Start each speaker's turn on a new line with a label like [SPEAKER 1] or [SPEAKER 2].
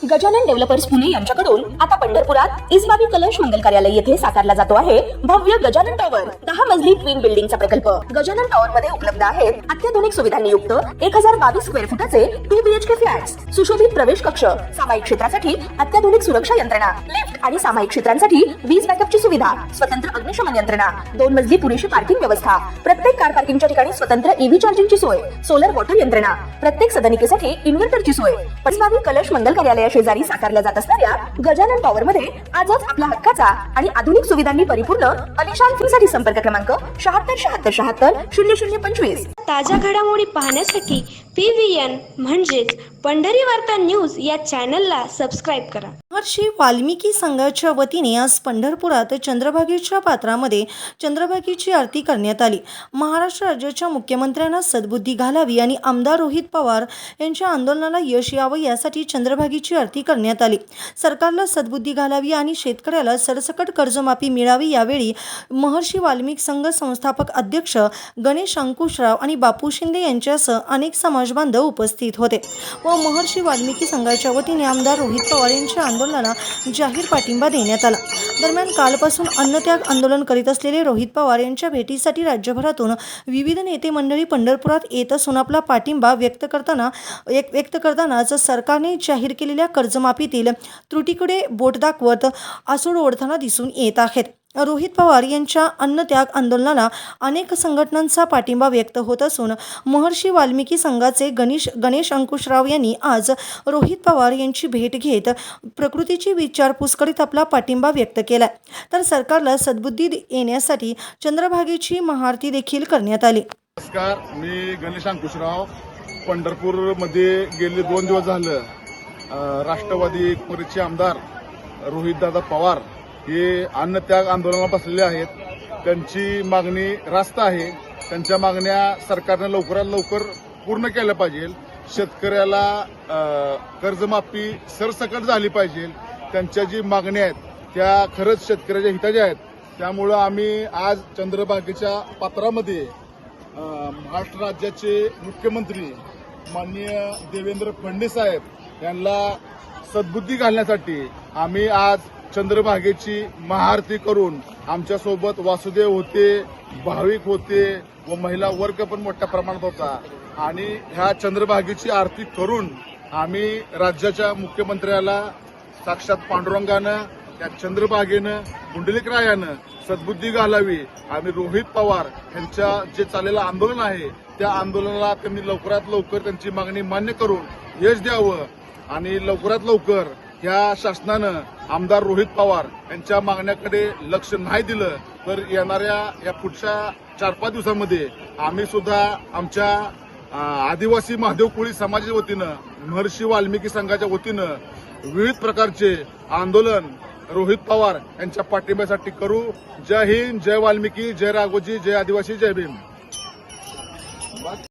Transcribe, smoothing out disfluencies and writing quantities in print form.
[SPEAKER 1] Gajanan developers Pune यांच्याकडून आता पंढरपुरात इसबाबी कलश मंगल कार्यालय येथे साकारला जातो आहे भव्य गजानन टॉवर 10 मजली ट्विन बिल्डिंगचा प्रकल्प। गजानन टॉवर मध्ये उपलब्ध आहेत अत्याधुनिक सुविधांनी युक्त 1022 स्क्वेअर फुटाचे 2 BHK फ्लॅट्स, सुशोभित प्रवेश कक्ष, सामायिक क्षेत्रासाठी अत्याधुनिक सुरक्षा यंत्रणा, लिफ्ट आणि सामायिक क्षेत्रांसाठी वीज बॅकअपची सुविधा, स्वतंत्र अग्निशमन यंत्रणा, 2 मजली पुरेशी पार्किंग व्यवस्था, प्रत्येक कार पार्किंगच्या ठिकाणी स्वतंत्र ईव्ही चार्जिंगची सोय, सोलर वॉटर यंत्रणा, प्रत्येक सदनिकेसाठी इन्व्हर्टरची सोय। इसबाबी कलश मंगल कार्यालय शेजारी साकारल्या जात असणाऱ्या गजानन टॉवर मध्ये आजच आपला हक्काचा आणि आधुनिक सुविधांनी परिपूर्ण अलिशान फ्रीसाठी संपर्क क्रमांक 7677700025।
[SPEAKER 2] ताज्या घडामोडी पाहण्यासाठी PVN म्हणजेच पंढरी वार्ता न्यूज या चॅनलला सबस्क्राइब करा।
[SPEAKER 3] महर्षी वाल्मिकी संघाच्या वतीने आज पंढरपुरात चंद्रभागेच्या पात्रामध्ये चंद्रभागेची आरती करण्यात आली। महाराष्ट्र राज्याच्या मुख्यमंत्र्यांना सद्बुद्धी घालावी आणि आमदार रोहित पवार यांच्या आंदोलनाला यश यावं यासाठी चंद्रभागेची आरती करण्यात आली। सरकारला सद्बुद्धी घालावी आणि शेतकऱ्याला सरसकट कर्जमाफी मिळावी यावेळी महर्षी वाल्मिकी संघ संस्थापक अध्यक्ष गणेश अंकुशराव आणि बापू शिंदे यांच्यासह अनेक समाजबांधव उपस्थित होते व महर्षी वाल्मिकी संघाच्या वतीने आमदार रोहित पवार यांच्या आंदोलनाला जाहीर पाठिंबा देण्यात आला। दरम्यान कालपासून अन्नत्याग आंदोलन करीत असलेले रोहित पवार यांच्या भेटीसाठी राज्यभरातून विविध नेते मंडळी पंढरपुरात येत असून आपला पाठिंबा व्यक्त करतानाच सरकारने जाहीर केलेल्या कर्जमाफीतील त्रुटीकडे बोट दाखवत आसूड ओढताना दिसून येत आहेत। रोहित पवार यांच्या अन्नत्याग आंदोलनाला अनेक संघटनांचा पाठिंबा व्यक्त होत असून महर्षी वाल्मिकी संघाचे गणेश अंकुशराव यांनी आज रोहित पवार यांची भेट घेत प्रकृतीची विचारपूस करीत आपला पाठिंबा व्यक्त केला। तर सरकारला सद्बुद्धी येण्यासाठी चंद्रभागेची महाआरती देखील करण्यात आली।
[SPEAKER 4] नमस्कार, मी गणेश अंकुशराव। पंढरपूरमध्ये गेले 2 दिवस झालं राष्ट्रवादी काँग्रेसचे आमदार रोहितदादा पवार हे अन्नत्याग आंदोलनाला बसलेले आहेत। त्यांची मागणी रास्त आहे। त्यांच्या मागण्या सरकारने लवकरात लवकर पूर्ण केल्या पाहिजे। शेतकऱ्याला कर्जमाफी सरसकट झाली पाहिजे। त्यांच्या जी मागण्या आहेत त्या खरंच शेतकऱ्याच्या हिताच्या आहेत। त्यामुळं आम्ही आज चंद्रभागेच्या पात्रामध्ये महाराष्ट्र राज्याचे मुख्यमंत्री माननीय देवेंद्र फडणवीस साहेब यांना सद्बुद्धी घालण्यासाठी आम्ही आज चंद्रभागेची महाआरती करून आमच्यासोबत वासुदेव होते, भाविक होते व महिला वर्ग पण मोठ्या प्रमाणात होता आणि ह्या चंद्रभागेची आरती करून आम्ही राज्याच्या मुख्यमंत्र्याला साक्षात पांडुरंगानं त्या चंद्रभागेनं पुंडलिकरायानं सद्बुद्धी घालावी आणि रोहित पवार यांच्या जे चाललेलं आंदोलन आहे त्या आंदोलनाला त्यांनी लवकरात लवकर त्यांची मागणी मान्य करून यश द्यावं आणि लवकरात लवकर या शासनानं आमदार रोहित पवार यांच्या मागण्याकडे लक्ष नाही दिलं तर येणाऱ्या या पुढच्या 4-5 दिवसांमध्ये आम्ही सुद्धा आमच्या आदिवासी महादेव कोळी समाजाच्या वतीनं महर्षी वाल्मिकी संघाच्या वतीनं विविध प्रकारचे आंदोलन रोहित पवार यांच्या पाठिंब्यासाठी करू। जय हिंद, जय वाल्मिकी, जय राघोजी, जय आदिवासी, जय भीम।